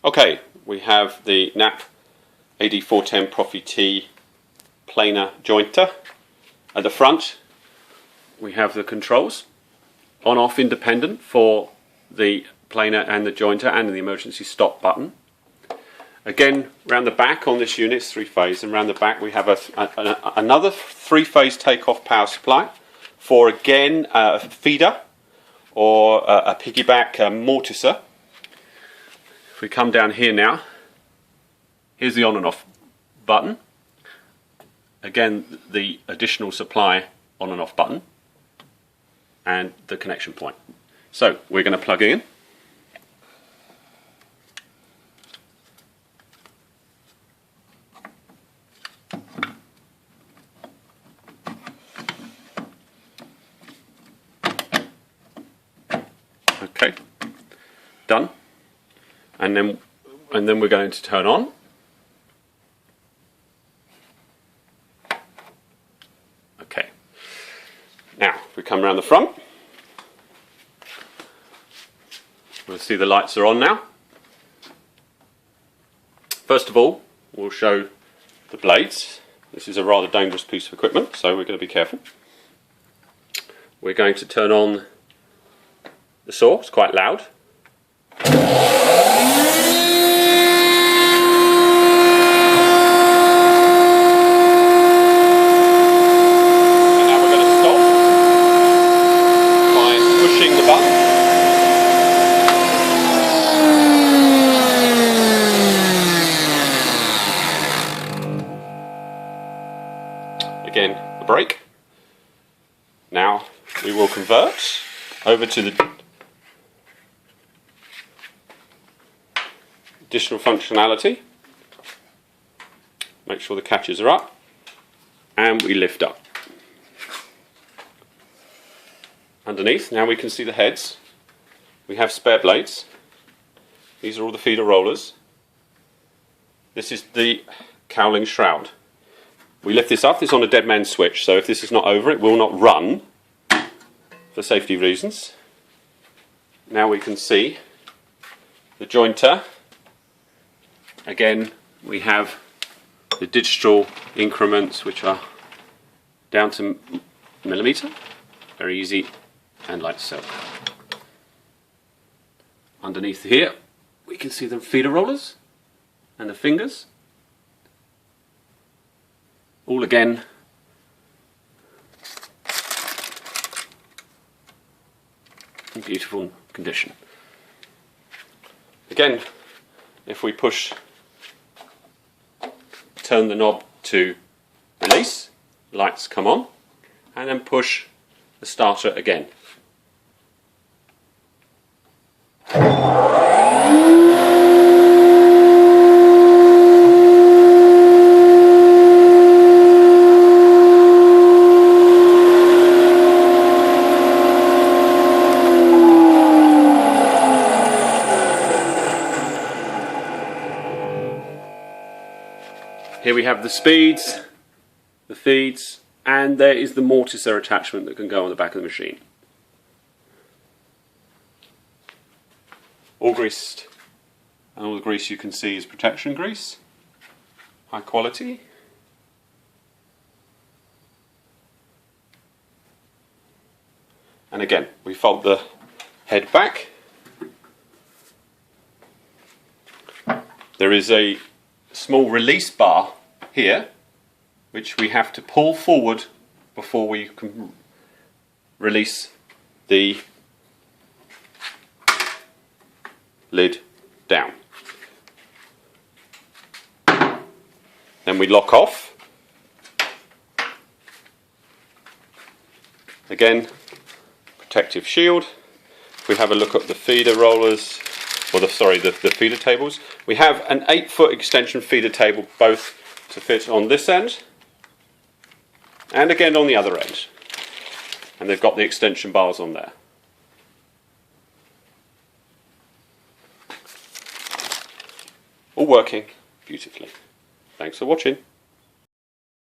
Okay, we have the Knapp AD410 ProfitT planer jointer. At the front we have the controls, on-off independent for the planer and the jointer, and the emergency stop button. Again, round the back on this unit it's three-phase, and round the back we have another three-phase take-off power supply for, again, a feeder or a piggyback mortiser. If we come down here now, here's the on and off button. Again, the additional supply on and off button and the connection point. So we're going to plug in. Okay, done. And then we're going to turn on. Okay. Now, if we come around the front, we'll see the lights are on now. First of all, we'll show the blades. This is a rather dangerous piece of equipment, so we're going to be careful. We're going to turn on the saw. It's quite loud. Again, the brake. Now we will convert over to the additional functionality. Make sure the catches are up, and we lift up. Underneath, now we can see the heads. We have spare blades. These are all the feeder rollers. This is the cowling shroud. We lift this up. This is on a dead man switch, so if this is not over, it will not run for safety reasons. Now we can see the jointer. Again, we have the digital increments, which are down to millimetre. Very easy and light so. Underneath here, we can see the feeder rollers and the fingers. All again in beautiful condition. Again, if we turn the knob to release, lights come on, and then push the starter again. Here we have the speeds, the feeds, and there is the mortiser attachment that can go on the back of the machine. All greased, and all the grease you can see is protection grease, high quality. And again, we fold the head back. There is a small release bar here, which we have to pull forward before we can release the lid down. Then we lock off. Again, protective shield. If we have a look at the feeder rollers, or the feeder tables, we have an 8-foot extension feeder table, both to fit on this end and again on the other end, and they've got the extension bars on there. All working beautifully. Thanks for watching.